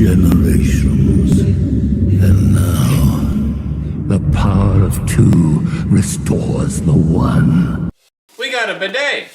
generations. And now, the power of two restores the one. We got a bidet!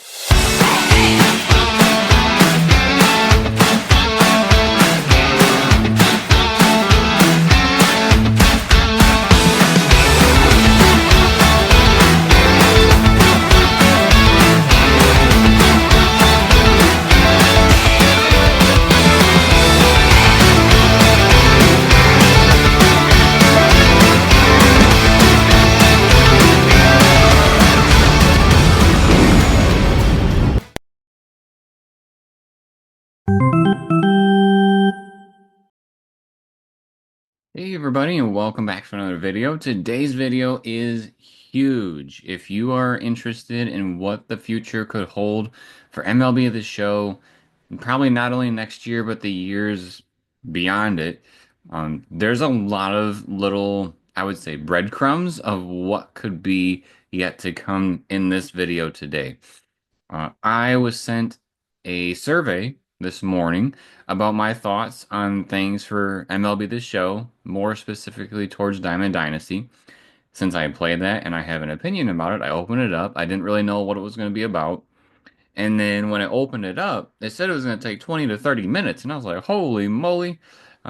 Hey everybody, and welcome back to another video. Today's video is huge. If you are interested in what the future could hold for MLB the Show, probably not only next year but the years beyond it, there's a lot of little, I would say, breadcrumbs of what could be yet to come in this video today. I was sent a survey this morning about my thoughts on things for MLB The Show, more specifically towards Diamond Dynasty. Since I played that and I have an opinion about it, I opened it up. I didn't really know what it was going to be about. And then when I opened it up, it said it was going to take 20 to 30 minutes. And I was like, holy moly.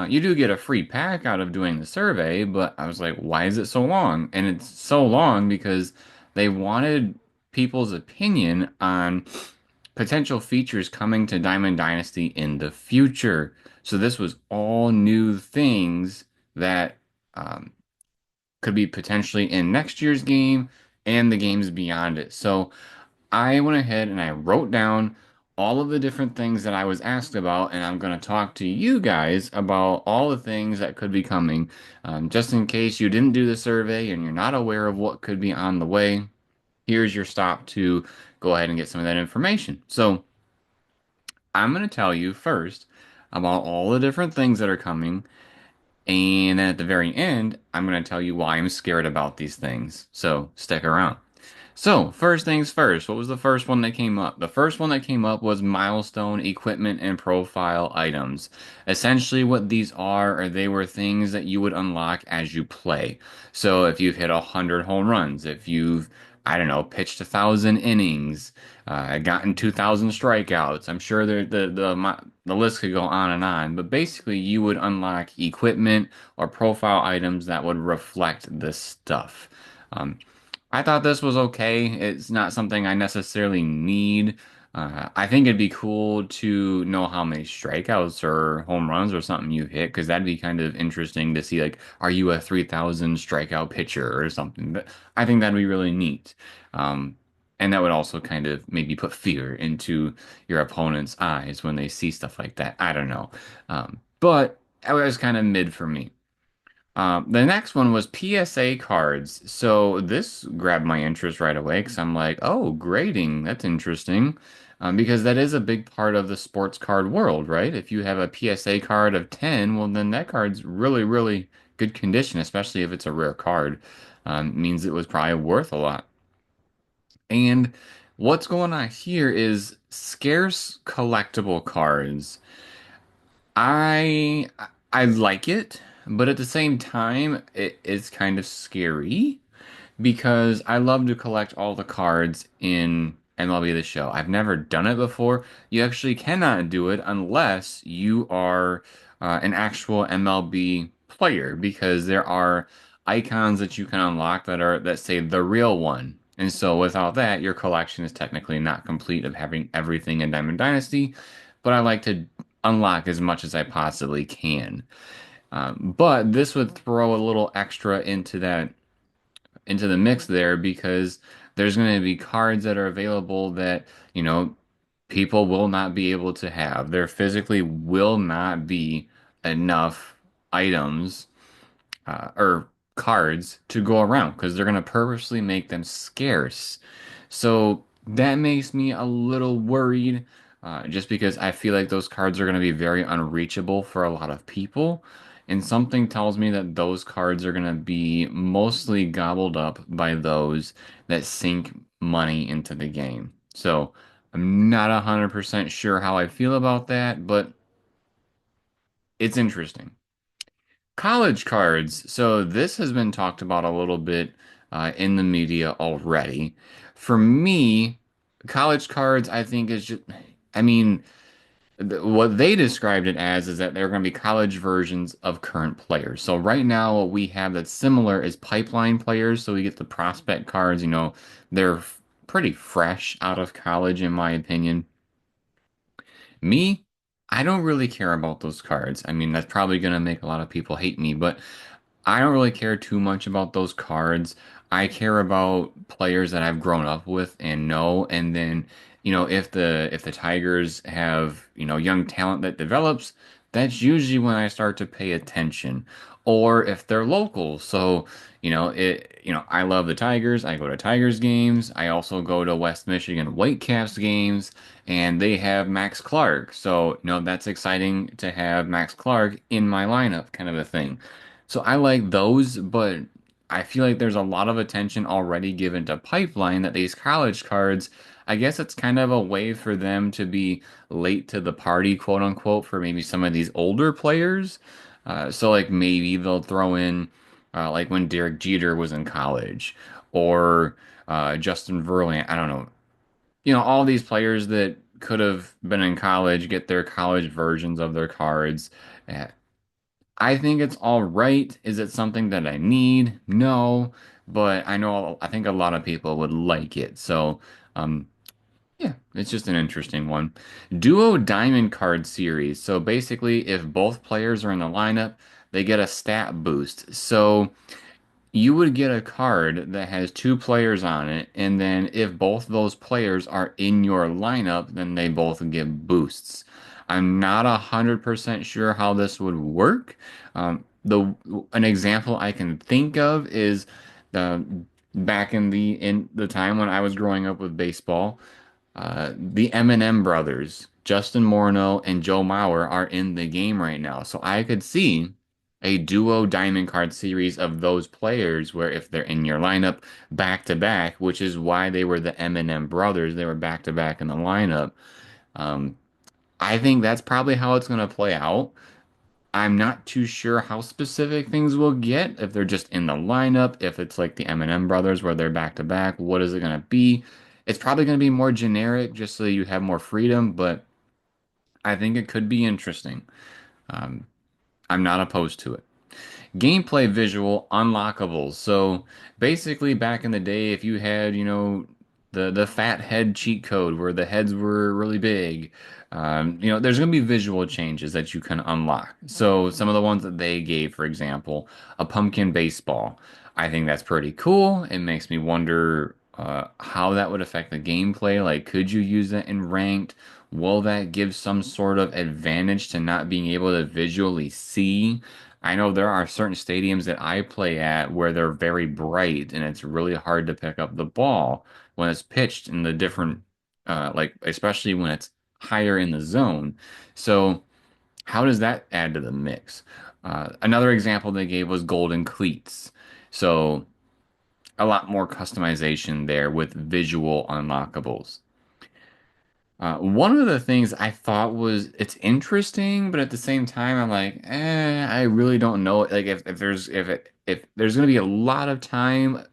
You do get a free pack out of doing the survey, but I was like, why is it so long? And it's so long because they wanted people's opinion on potential features coming to Diamond Dynasty in the future. So this was all new things that um, could be potentially in next year's game and the games beyond it. So I went ahead and I wrote down all of the different things that I was asked about, and I'm going to talk to you guys about all the things that could be coming. Just in case you didn't do the survey and you're not aware of what could be on the way, here's your stop to go ahead and get some of that information. So I'm going to tell you first about all the different things that are coming, and then at the very end, I'm going to tell you why I'm scared about these things. So stick around. So, first things first, what was the first one that came up? The first one that came up was milestone equipment and profile items. Essentially, what these are they were things that you would unlock as you play. So, if you've hit 100 home runs, if you've, I don't know, pitched 1,000 innings, gotten 2,000 strikeouts, I'm sure the list could go on and on. But basically, you would unlock equipment or profile items that would reflect this stuff. Um, I thought this was okay. It's not something I necessarily need. I think it'd be cool to know how many strikeouts or home runs or something you hit, because that'd be kind of interesting to see, like, are you a 3,000 strikeout pitcher or something? But I think that'd be really neat. And that would also kind of maybe put fear into your opponent's eyes when they see stuff like that. I don't know. But it was kind of mid for me. The next one was PSA cards. So this grabbed my interest right away because I'm like, oh, grading, that's interesting. Because that is a big part of the sports card world, right? If you have a PSA card of 10, well, then that card's really, really good condition, especially if it's a rare card. Means it was probably worth a lot. And what's going on here is scarce collectible cards. I I like it, but at the same time, it's kind of scary because I love to collect all the cards in MLB The Show. I've never done it before. You actually cannot do it unless you are an actual MLB player because there are icons that you can unlock that say the real one. And so without that, your collection is technically not complete of having everything in Diamond Dynasty. But I like to unlock as much as I possibly can. But this would throw a little extra into the mix there because there's going to be cards that are available that, people will not be able to have. There physically will not be enough items or cards to go around because they're going to purposely make them scarce. So that makes me a little worried just because I feel like those cards are going to be very unreachable for a lot of people. And something tells me that those cards are going to be mostly gobbled up by those that sink money into the game. So I'm not 100% sure how I feel about that, but it's interesting. College cards. So this has been talked about a little bit in the media already. For me, college cards, I think is just, I mean, what they described it as is that they're going to be college versions of current players. So right now, what we have that's similar is pipeline players. So we get the prospect cards. They're pretty fresh out of college, in my opinion. Me, I don't really care about those cards. I mean, that's probably going to make a lot of people hate me, but I don't really care too much about those cards. I care about players that I've grown up with and know, and then, if the Tigers have, young talent that develops, that's usually when I start to pay attention. Or if they're local. So, I love the Tigers. I go to Tigers games. I also go to West Michigan Whitecaps games, and they have Max Clark. So, that's exciting to have Max Clark in my lineup, kind of a thing. So I like those, but I feel like there's a lot of attention already given to pipeline that these college cards, I guess it's kind of a way for them to be late to the party, quote unquote, for maybe some of these older players. So like maybe they'll throw in like when Derek Jeter was in college or Justin Verlander. I don't know. All these players that could have been in college get their college versions of their cards. Uh, I think it's all right. Is it something that I need? No, but I think a lot of people would like it. So, um, yeah, it's just an interesting one. Duo Diamond Card Series. So basically, if both players are in the lineup, they get a stat boost. So you would get a card that has two players on it, and then if both those players are in your lineup, then they both get boosts. I'm not 100% sure how this would work. The An example I can think of is the back in the time when I was growing up with baseball. The Eminem brothers, Justin Morneau and Joe Mauer, are in the game right now. So I could see a duo diamond card series of those players where if they're in your lineup back to back, which is why they were the Eminem brothers, they were back to back in the lineup. Um, I think that's probably how it's going to play out. I'm not too sure how specific things will get, if they're just in the lineup, if it's like the Eminem brothers where they're back to back, what is it going to be? It's probably going to be more generic just so you have more freedom, but I think it could be interesting. Um, I'm not opposed to it. Gameplay visual unlockables. So basically, back in the day, if you had, the fat head cheat code where the heads were really big, there's going to be visual changes that you can unlock. So some of the ones that they gave, for example, a pumpkin baseball. I think that's pretty cool. It makes me wonder how that would affect the gameplay. Like, could you use that in ranked? Will that give some sort of advantage to not being able to visually see? I know there are certain stadiums that I play at where they're very bright and it's really hard to pick up the ball when it's pitched in the different, like, especially when it's higher in the zone. So, how does that add to the mix? Another example they gave was golden cleats. So, a lot more customization there with visual unlockables. One of the things I thought was it's interesting, but at the same time, I'm like, I really don't know. Like if there's gonna be a lot of time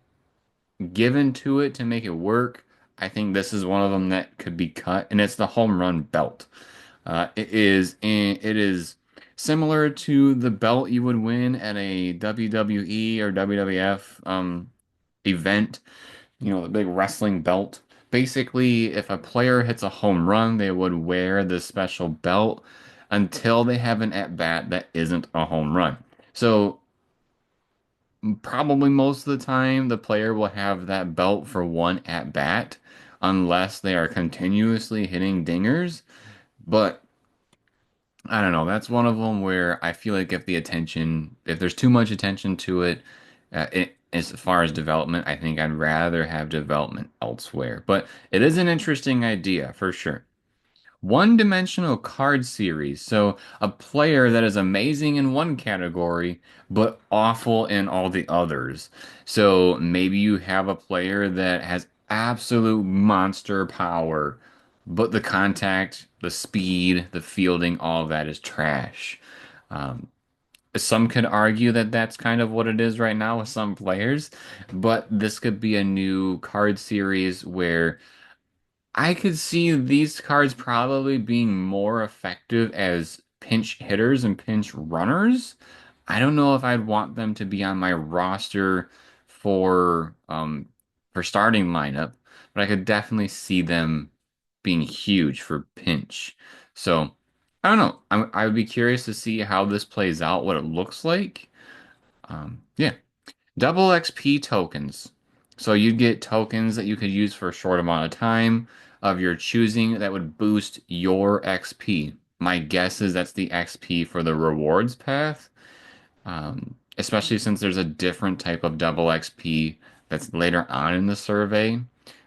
given to it to make it work, I think this is one of them that could be cut, and it's the home run belt. It is similar to the belt you would win at a WWE or WWF event, the big wrestling belt. Basically, if a player hits a home run, they would wear this special belt until they have an at bat that isn't a home run. So, probably most of the time, the player will have that belt for one at bat unless they are continuously hitting dingers. But I don't know. That's one of them where I feel like if there's too much attention to it, as far as development, I think I'd rather have development elsewhere. But it is an interesting idea for sure. One-dimensional card series. So a player that is amazing in one category, but awful in all the others. So maybe you have a player that has absolute monster power, but the contact, the speed, the fielding, all of that is trash. Some could argue that that's kind of what it is right now with some players, but this could be a new card series where I could see these cards probably being more effective as pinch hitters and pinch runners. I don't know if I'd want them to be on my roster for for starting lineup, but I could definitely see them being huge for pinch. So I don't know. I would be curious to see how this plays out, what it looks like. Yeah. Double XP tokens. So you'd get tokens that you could use for a short amount of time of your choosing that would boost your XP. My guess is that's the XP for the rewards path, especially since there's a different type of double XP that's later on in the survey.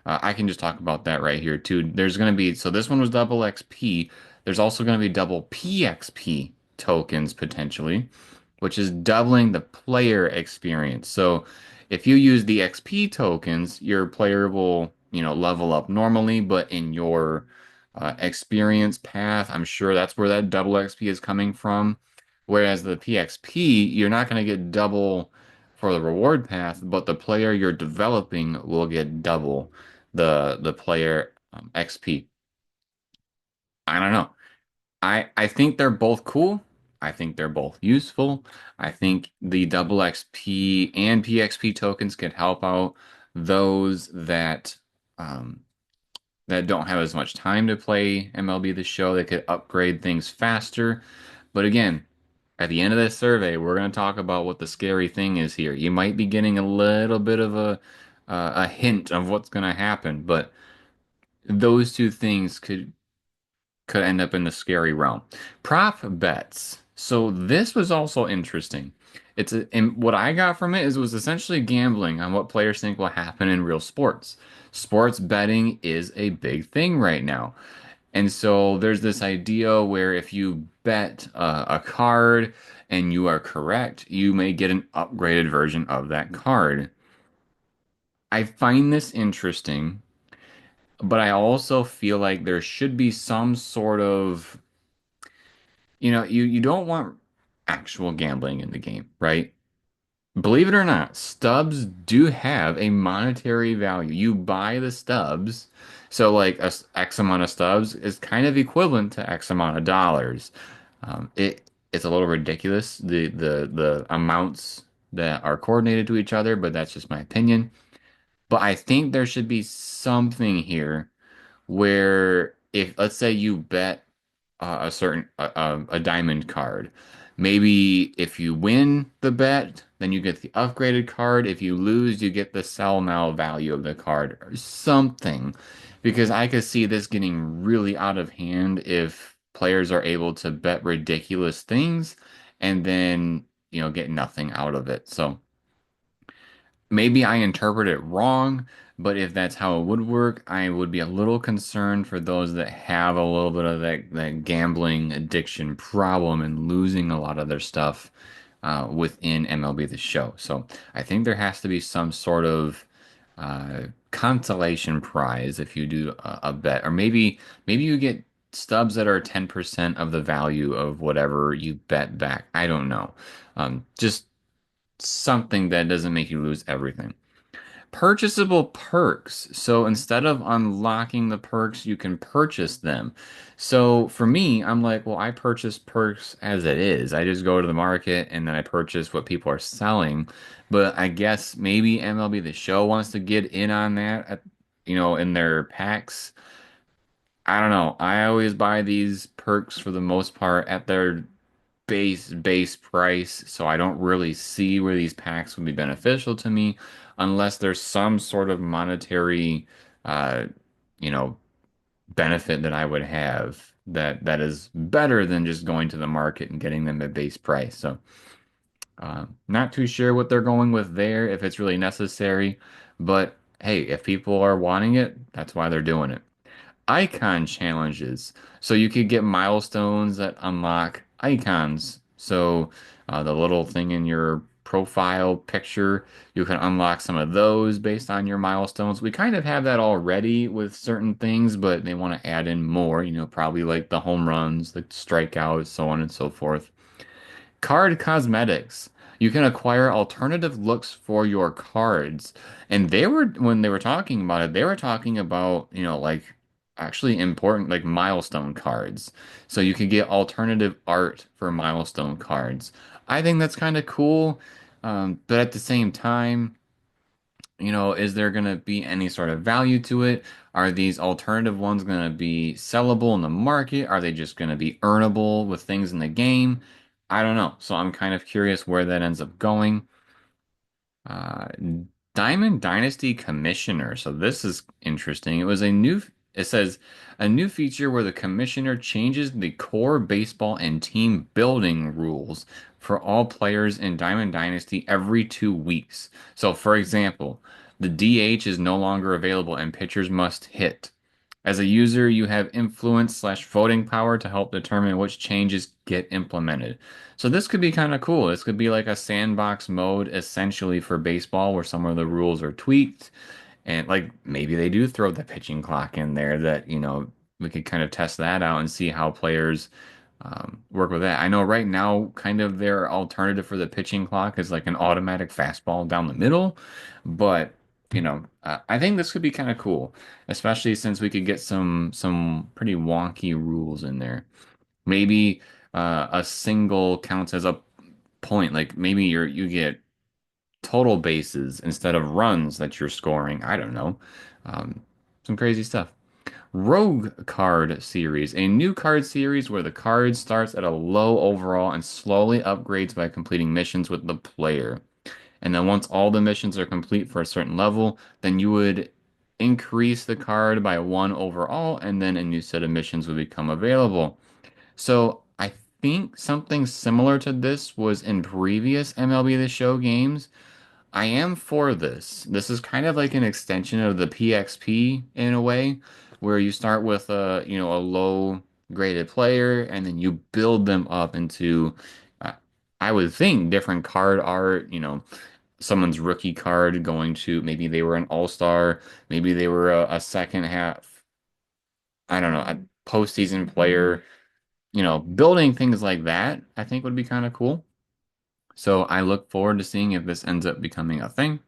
I can just talk about that right here too. There's going to be, so this one was double XP. There's also going to be double PXP tokens potentially, which is doubling the player experience. So if you use the XP tokens, your player will, level up normally, but in your experience path, I'm sure that's where that double XP is coming from. Whereas the PXP, you're not going to get double for the reward path, but the player you're developing will get double the player XP. I don't know. I think they're both cool. I think they're both useful. I think the double XP and PXP tokens could help out those um, that don't have as much time to play MLB The Show. They could upgrade things faster. But again, at the end of this survey, we're going to talk about what the scary thing is here. You might be getting a little bit of a hint of what's going to happen, but those two things could end up in the scary realm. Prop bets. So this was also interesting. And what I got from it is it was essentially gambling on what players think will happen in real sports. Sports betting is a big thing right now. And so there's this idea where if you bet a card and you are correct, you may get an upgraded version of that card. I find this interesting, but I also feel like there should be some sort of, you don't want actual gambling in the game, right? Believe it or not, stubs do have a monetary value. You buy the stubs, so like X amount of stubs is kind of equivalent to X amount of dollars. It's a little ridiculous the amounts that are coordinated to each other, but that's just my opinion. But I think there should be something here where if let's say you bet a certain a diamond card. Maybe if you win the bet, then you get the upgraded card. If you lose, you get the sell now value of the card or something. Because I could see this getting really out of hand if players are able to bet ridiculous things and then, get nothing out of it. So maybe I interpret it wrong, but if that's how it would work, I would be a little concerned for those that have a little bit of that gambling addiction problem and losing a lot of their stuff within MLB The Show. So I think there has to be some sort of consolation prize if you do a bet, or maybe you get stubs that are 10% of the value of whatever you bet back. I don't know. Just something that doesn't make you lose everything. Purchasable perks. So instead of unlocking the perks, you can purchase them. So for me, I'm like, well, I purchase perks as it is. I just go to the market and then I purchase what people are selling. But I guess maybe MLB The Show wants to get in on that, in their packs. I don't know. I always buy these perks for the most part at their base price, so I don't really see where these packs would be beneficial to me unless there's some sort of monetary uh you know benefit that I would have that is better than just going to the market and getting them at base price. So not too sure what they're going with there, if it's really necessary, but hey, if people are wanting it, that's why they're doing it. Icon challenges. So you could get milestones that unlock icons. So the little thing in your profile picture, you can unlock some of those based on your milestones. We kind of have that already with certain things, but they want to add in more, probably like the home runs, the strikeouts, so on and so forth. Card cosmetics. You can acquire alternative looks for your cards. And when they were talking about it, they were talking about, like actually important, like milestone cards. So you could get alternative art for milestone cards. I think that's kind of cool. But at the same time, is there going to be any sort of value to it? Are these alternative ones going to be sellable in the market? Are they just going to be earnable with things in the game? I don't know. So I'm kind of curious where that ends up going. Uh, Diamond Dynasty Commissioner. So this is interesting. It says a new feature where the commissioner changes the core baseball and team building rules for all players in Diamond Dynasty every 2 weeks. So for example, the DH is no longer available and pitchers must hit. As a user, you have influence slash voting power to help determine which changes get implemented. So this could be kind of cool. This could be like a sandbox mode essentially for baseball where some of the rules are tweaked and like maybe they do throw the pitching clock in there that, we could kind of test that out and see how players work with that. I know right now kind of their alternative for the pitching clock is like an automatic fastball down the middle, but I think this could be kind of cool, especially since we could get some pretty wonky rules in there. Maybe a single counts as a point. Like maybe you get total bases instead of runs that you're scoring. I don't know. Um, some crazy stuff. Rogue Card Series, a new card series where the card starts at a low overall and slowly upgrades by completing missions with the player. And then once all the missions are complete for a certain level, then you would increase the card by one overall, and then a new set of missions would become available. So I think something similar to this was in previous MLB The Show games. I am for this. This is kind of like an extension of the PXP in a way, where you start with a low graded player and then you build them up into uh, I would think different card art, someone's rookie card going to maybe they were an all-star, maybe they were a second half, I don't know, a postseason player, building things like that, I think would be kind of cool. So I look forward to seeing if this ends up becoming a thing.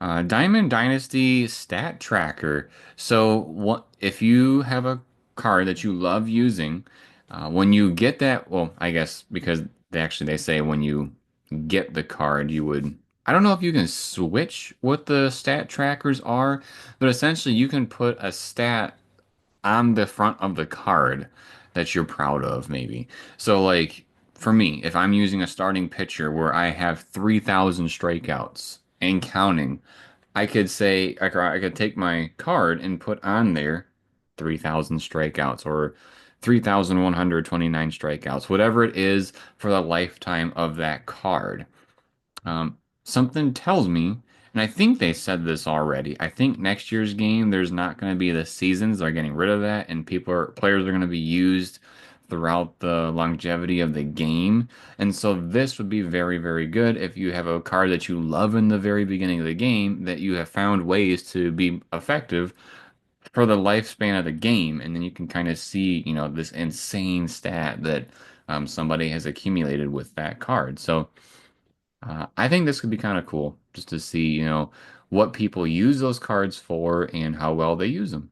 Diamond Dynasty Stat Tracker. So what if you have a card that you love using, when you get that, well, I guess because they say when you get the card, you would, I don't know if you can switch what the stat trackers are, but essentially you can put a stat on the front of the card that you're proud of, maybe. So like for me, if I'm using a starting pitcher where I have 3,000 strikeouts and counting, I could say I could take my card and put on there 3,000 strikeouts or 3,129 strikeouts, whatever it is for the lifetime of that card. Something tells me, and I think they said this already. I think next year's game, there's not going to be the seasons. They're getting rid of that, and players are going to be used throughout the longevity of the game. And so this would be very, very good if you have a card that you love in the very beginning of the game that you have found ways to be effective for the lifespan of the game, and then you can kind of see, this insane stat that somebody has accumulated with that card. So. I think this could be kind of cool just to see, what people use those cards for and how well they use them.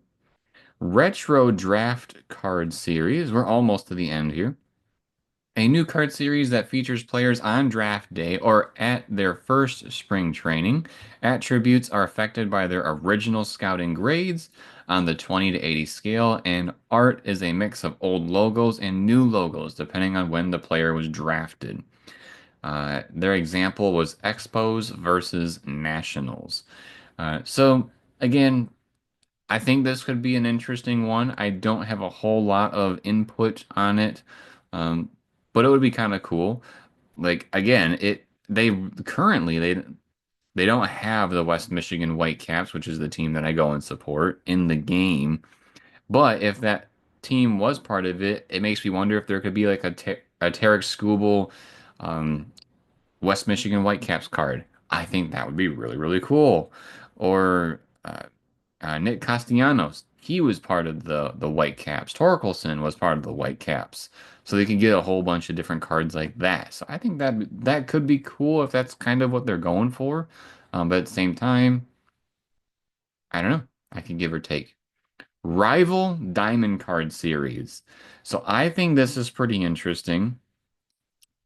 Retro Draft Card Series. We're almost to the end here. A new card series that features players on draft day or at their first spring training. Attributes are affected by their original scouting grades on the 20 to 80 scale, and art is a mix of old logos and new logos depending on when the player was drafted. Their example was Expos versus Nationals. So again, I think this could be an interesting one. I don't have a whole lot of input on it, um, but it would be kind of cool. Like again, they currently they don't have the West Michigan Whitecaps, which is the team that I go and support in the game. But if that team was part of it, it makes me wonder if there could be like a Tarek Skubal, um, West Michigan Whitecaps card. I think that would be really, really cool. Or Nick Castellanos. he was part of the Whitecaps. Torkelson was part of the Whitecaps. So they could get a whole bunch of different cards like that. So I think that could be cool if that's kind of what they're going for. But at the same time, I don't know. I can give or take. Rival Diamond Card Series. So I think this is pretty interesting.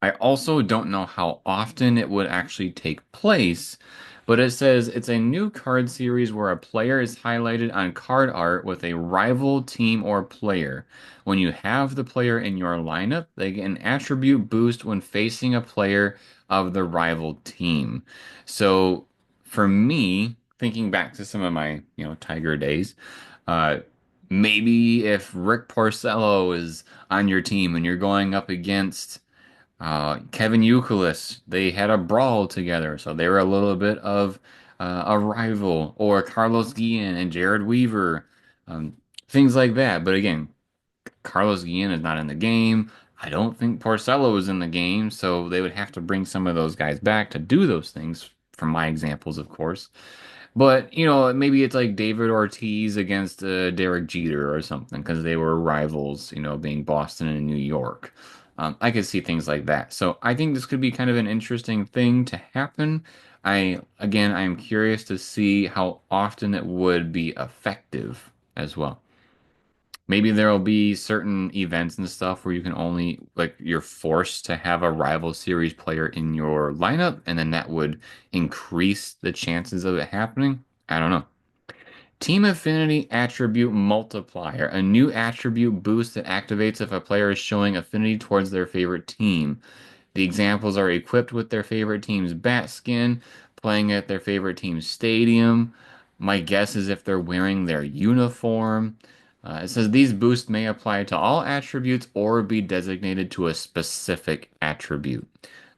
I also don't know how often it would actually take place, but it says it's a new card series where a player is highlighted on card art with a rival team or player. When you have the player in your lineup, they get an attribute boost when facing a player of the rival team. So for me, thinking back to some of my, Tiger days, uh, maybe if Rick Porcello is on your team and you're going up against Kevin Youkilis, they had a brawl together, so they were a little bit of a rival. Or Carlos Guillen and Jared Weaver, um, things like that. But again, Carlos Guillen is not in the game. I don't think Porcello is in the game, so they would have to bring some of those guys back to do those things. From my examples, of course. But, maybe it's like David Ortiz against Derek Jeter or something because they were rivals, being Boston and New York. I could see things like that. So I think this could be kind of an interesting thing to happen. I'm curious to see how often it would be effective as well. Maybe there'll be certain events and stuff where you can only, like, you're forced to have a rival series player in your lineup, and then that would increase the chances of it happening. I don't know. Team Affinity Attribute Multiplier, a new attribute boost that activates if a player is showing affinity towards their favorite team. The examples are equipped with their favorite team's bat skin, playing at their favorite team's stadium. My guess is if they're wearing their uniform. It says these boosts may apply to all attributes or be designated to a specific attribute.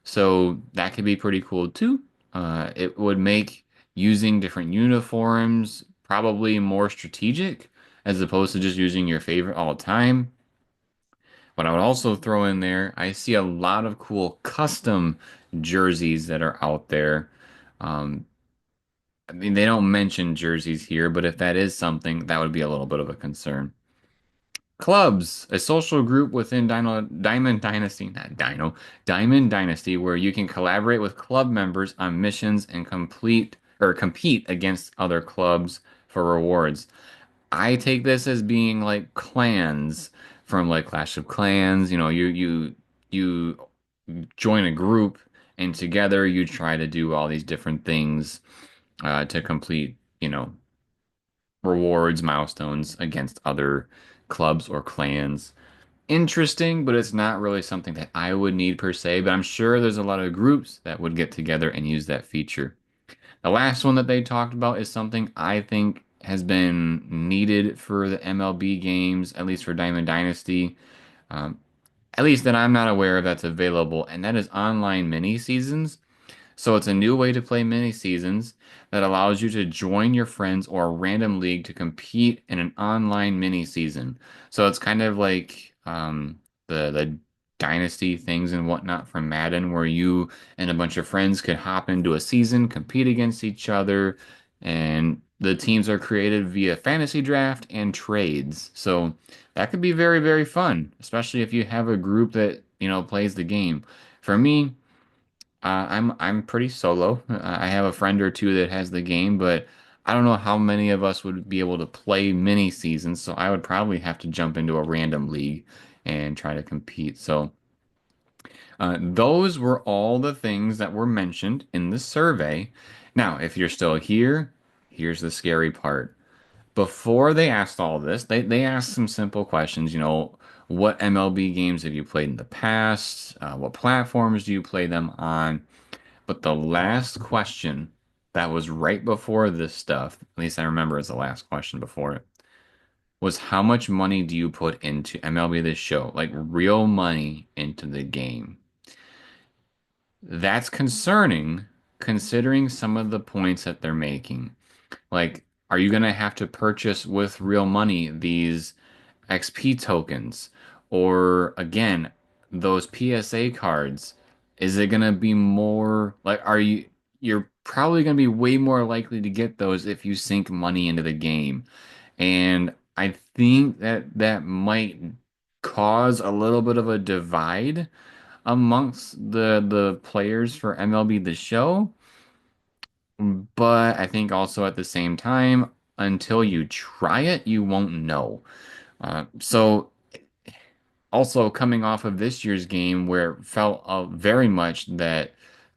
So that could be pretty cool too. It would make using different uniforms probably more strategic as opposed to just using your favorite all the time. But I would also throw in there, I see a lot of cool custom jerseys that are out there. Um, I mean, they don't mention jerseys here, but if that is something, that would be a little bit of a concern. Clubs, a social group within Diamond Dynasty, not Dino, Diamond Dynasty, where you can collaborate with club members on missions and compete against other clubs for rewards. I take this as being like clans from like Clash of Clans. You join a group and together you try to do all these different things to complete, rewards, milestones against other clubs or clans. Interesting, but it's not really something that I would need per se, but I'm sure there's a lot of groups that would get together and use that feature. The last one that they talked about is something I think has been needed for the MLB games, at least for Diamond Dynasty. Um, at least that I'm not aware of that's available, and that is online mini seasons. So it's a new way to play mini seasons that allows you to join your friends or a random league to compete in an online mini season. So it's kind of like the dynasty things and whatnot from Madden, where you and a bunch of friends could hop into a season, compete against each other, and the teams are created via fantasy draft and trades. So that could be very, very fun, especially if you have a group that, plays the game. For me, I'm pretty solo. I have a friend or two that has the game, but I don't know how many of us would be able to play mini seasons, so I would probably have to jump into a random league and try to compete. So, those were all the things that were mentioned in the survey. Now, if you're still here, here's the scary part. Before they asked all this, they asked some simple questions, what MLB games have you played in the past? What platforms do you play them on? But the last question that was right before this stuff, at least I remember as the last question before it, was how much money do you put into MLB The Show? Like real money into the game. That's concerning considering some of the points that they're making. Like, are you going to have to purchase with real money these XP tokens? Or again, those PSA cards? Is it going to be more like, you're probably going to be way more likely to get those if you sink money into the game. And I think that that might cause a little bit of a divide amongst the players for MLB The Show, but I think also at the same time, until you try it, you won't know. So also coming off of this year's game where it felt very much that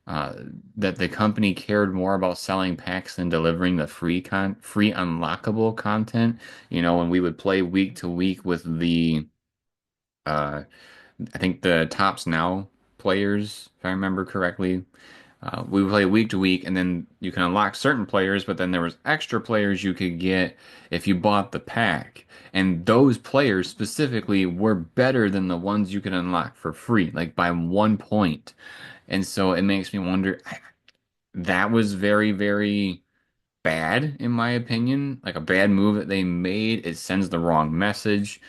uh, that the company cared more about selling packs than delivering the free unlockable content. You know, when we would play week to week with the uh, I think the tops now players, if I remember correctly. We would play week to week, and then you can unlock certain players, but then there was extra players you could get if you bought the pack. And those players specifically were better than the ones you could unlock for free, like by 1 point. And so it makes me wonder, that was very, very bad, in my opinion. Like a bad move that they made. It sends the wrong message.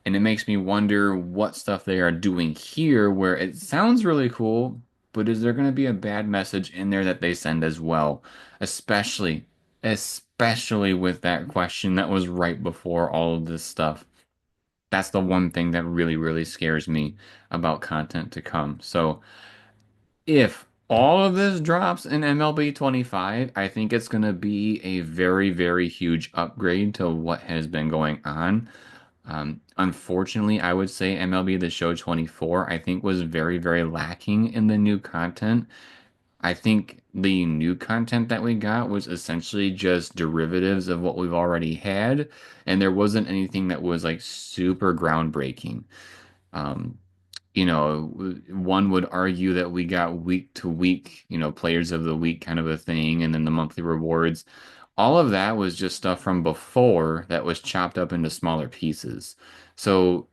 And it makes me wonder what stuff they are doing here where it sounds really cool, but is there going to be a bad message in there that they send as well? Especially, especially with that question that was right before all of this stuff. That's the one thing that really, really scares me about content to come. So if all of this drops in MLB 25, I think it's going to be a very, very huge upgrade to what has been going on. Unfortunately, I would say MLB The Show 24, I think was very, very lacking in the new content. I think the new content that we got was essentially just derivatives of what we've already had, and there wasn't anything that was like super groundbreaking. Um, one would argue that we got week to week, players of the week kind of a thing, and then the monthly rewards. All of that was just stuff from before that was chopped up into smaller pieces. So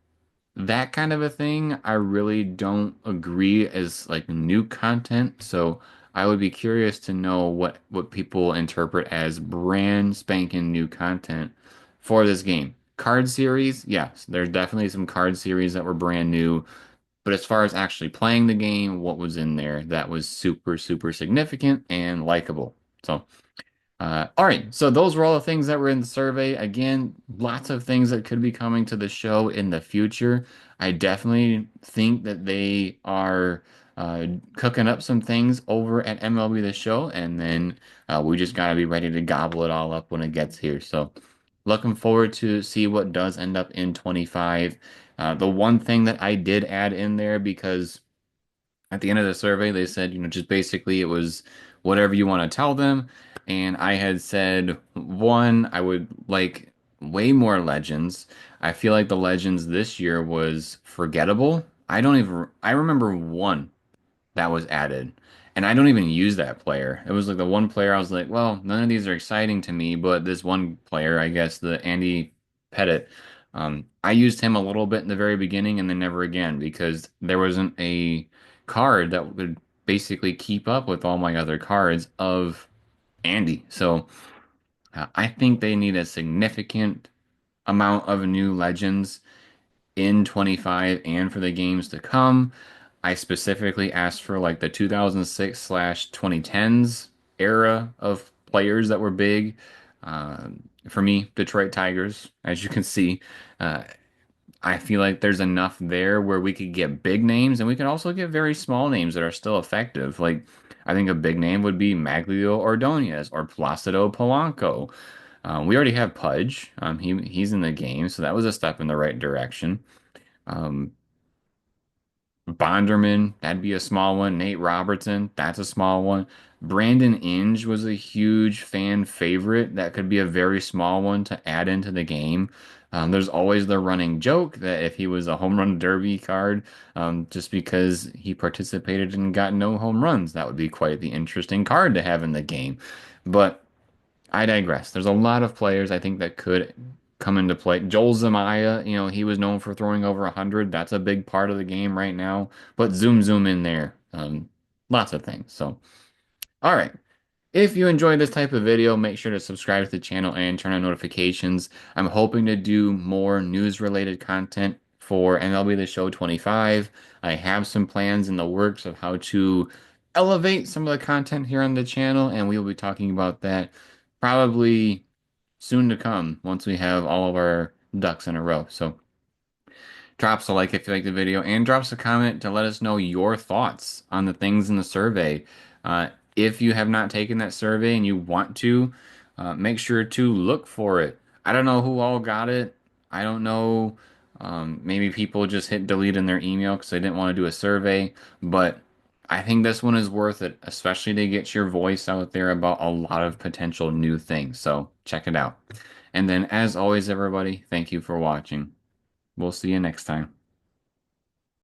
that kind of a thing, I really don't agree as like new content. So I would be curious to know what people interpret as brand spanking new content for this game. Card series, yes, there's definitely some card series that were brand new. But as far as actually playing the game, what was in there that was super, super significant and likable. So all right, so those were all the things that were in the survey. Again, lots of things that could be coming to the show in the future. I definitely think that they are cooking up some things over at MLB The Show, and then we just got to be ready to gobble it all up when it gets here. So, looking forward to see what does end up in 25. The one thing that I did add in there because at the end of the survey, they said, just basically it was whatever you want to tell them. And I had said, one, I would like way more legends. I feel like the legends this year was forgettable. I remember one that was added. And I don't even use that player. It was like the one player I was like, well, none of these are exciting to me, but this one player, I guess the Andy Pettit, I used him a little bit in the very beginning and then never again because there wasn't a card that would basically keep up with all my other cards of Andy. So I think they need a significant amount of new legends in 25 and for the games to come. I specifically asked for like the 2006 slash 2010s era of players that were big. For me, Detroit Tigers, as you can see, uh, I feel like there's enough there where we could get big names and we can also get very small names that are still effective. Like, I think a big name would be Maglio Ordonez or Placido Polanco. We already have Pudge. He's in the game, so that was a step in the right direction. Um, Bonderman, that'd be a small one. Nate Robertson, that's a small one. Brandon Inge was a huge fan favorite. That could be a very small one to add into the game. There's always the running joke that if he was a home run derby card, just because he participated and got no home runs, that would be quite the interesting card to have in the game. But I digress. There's a lot of players I think that could come into play. Joel Zamaya, he was known for throwing over 100. That's a big part of the game right now. But zoom in there. Lots of things. So, all right. If you enjoyed this type of video, make sure to subscribe to the channel and turn on notifications. I'm hoping to do more news-related content for MLB The Show 25. I have some plans in the works of how to elevate some of the content here on the channel, and we will be talking about that probably soon to come once we have all of our ducks in a row. So drops a like if you like the video, and drops a comment to let us know your thoughts on the things in the survey. If you have not taken that survey and you want to, make sure to look for it. I don't know who all got it. I don't know. Maybe people just hit delete in their email because they didn't want to do a survey. But I think this one is worth it, especially to get your voice out there about a lot of potential new things. So check it out. And then, as always, everybody, thank you for watching. We'll see you next time.